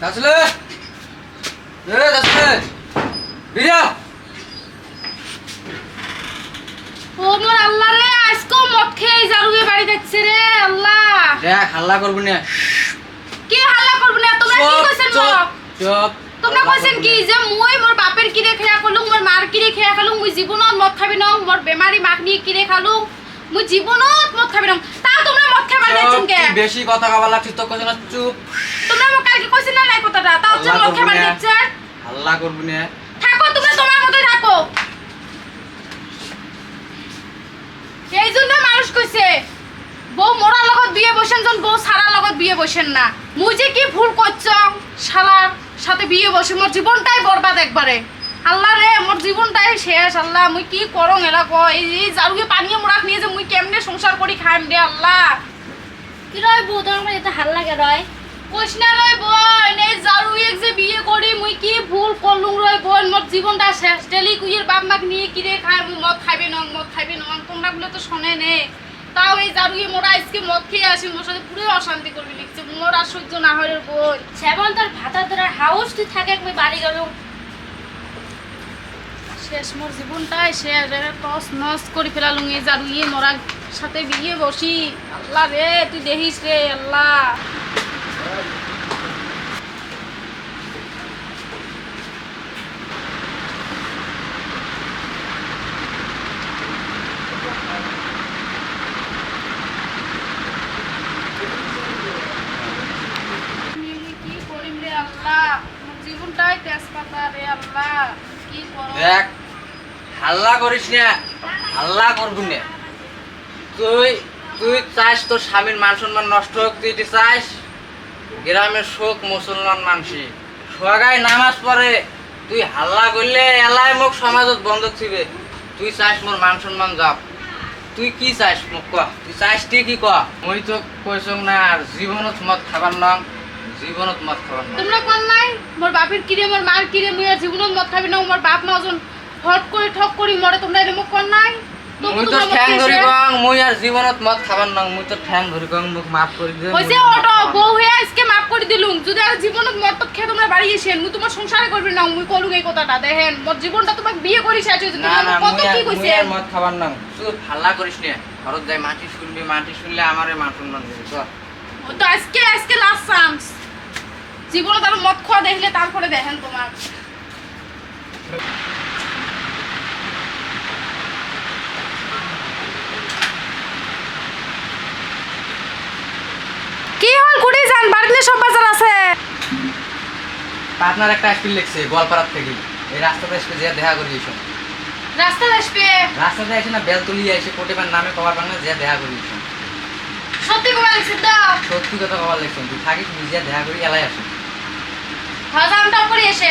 আসলে আসলে বিরিয়া ও মোর আল্লাহ রে আজকে মদ খেয়ে জারুয়ে বাড়ি যাচ্ছে রে আল্লাহ। দেখ হাল্লা করবি না। কি হাল্লা করব না? তোমরা কি কইছেন মো? চুপ। তোমরা কইছেন কি যে মুই মোর বাপের কিরে খেয়া কলুম, মোর মার কিরে খেয়া কলুম, মুই জীবনত মদ খাবি না, মোর বেমারি মাক নিয়ে কিরে খালুম, মুই জীবনত মদ খাবি না। তা তোমরা মদ খাবার যাচ্ছেন কে? বেশি কথা কবার লাগছিস তো কইছ না চুপ। তোমরা মোক কালকে কইছেন না নাই কথাটা? তাও যে মদ খাবার যাচ্ছে। হাল্লা করবি না। থাকো তোমরা তোমার মতই থাকো। এই জন্য মানুষ কইছে বউ মোরার লগত বিয়ে বসেন জন বউ সারার লগত বিয়ে বসেন না। মুই যে কি ভুল করছ শালার সাথে বিয়ে বসে মোর জীবনটাই বরবাদ একবারে। আল্লাহ রে মোর জীবনটাই শেষ। আল্লাহ মুই কি করং এলা ক এই জারুকে পানিয়ে মোরাক নিয়ে যে মুই কেমনে সংসার করি খাইম রে আল্লাহ। কি রয় বউ তোমার এত হাল লাগে রয়? কইস না রয় বোন, এই জারুয়ে যে বিয়ে করি মুই কি ভুল করলুম রয় বোন, মোর জীবনটা শেষ। ডেলি কুইয়ের বাপ মাক নিয়ে কিরে খাই মুই মদ খাইবে নং মদ খাইবে নং। তোমরা গুলো তো শোনে নে। তাও এই জারুয়ে মোরা আজকে মদ খেয়ে আসি মোর সাথে পুরো অশান্তি করবি লিখছে। মোর আর সহ্য না হয় রে বোন। সেমন তোর ভাতা ধরার হাউস তুই থাকে আমি বাড়ি গেল শেষ মোর জীবনটাই শেষ। টস নস করে ফেলালুম এই জারুয়ে মোরার সাথে বিয়ে বসি। আল্লাহ রে তুই দেখিস রে আল্লাহ। কি করিম রে আল্লাহ, মোর জীবনটাই তেজপাতা রে আল্লাহ। কি করব? দেখ হাল্লা করিস না। হাল্লা করবি না। তুই তুই চাস তোর স্বামীর মান সম্মান নষ্ট হোক, তুই এটি চাস? গ্রামের শোক মুসলমান মানসি সোয়াগায় নামাজ পড়ে, তুই হাল্লা করলে এলাই মুখ সমাজত বন্ধ থিবে। তুই চাস মোর মান সম্মান যাক? তুই কি চাস মোক ক? তুই চাস তুই কি ক? মই তো কইছ না আর জীবনত মদ খাবার নং, জীবনত মদ খাবার নং। তোমরা কোন নাই মোর বাপের কিরে মোর মার কিরে মুই আর জীবনত মদ খাবি না। মোর বাপ মা জন হট করে ঠক করি মরে। তোমরা এরকম কোন নাই? মুই তো ঠ্যাং ধরি গং, মুই আর জীবনত মদ খাবার নং। মুই তো ঠ্যাং ধরি গং, মোক মাফ করে দে। ওই যে অটো বউ হয়ে আজকে মাফ করে দিলুম। যদি আর জীবনত মদ তো খেয়ে তোমরা বাড়ি এসেন মুই তোমার সংসারে করবি না। মুই কলুম এই কথাটা দেখেন মোর জীবনটা তোমাকে বিয়ে করি শেষ হয়েছে। না না, কত মুই কি আর কইছে? মদ খাবার নং। তুই হাল্লা করিস না। ঘরত যাই মাটি শুনবি, মাটি শুনলে আমারে মান সম্মান দিবি। তো তো আজকে লাস্ট চান্স। জীবনত আর মদ খাওয়া দেখলে তারপরে দেখেন তোমার। কি হল কুড়ি যান বাড়িতে সব বাজার আছে? আপনার একটা স্পিল লিখছে গোয়ালপাড়ার থেকে। এই রাস্তাতে এসে যে দেখা করি এসব। রাস্তা আসবে রাস্তাতে এসে না বেলতলি এসে কোটেবার নামে কবার পান না, যে দেখা করি এসব। সত্যি কবে লিখছি তো? সত্যি কথা কবার লিখছেন। তুই থাকিস নিজে দেখা করি এলাই আসেন। হ্যাঁ জানটাও করে এসে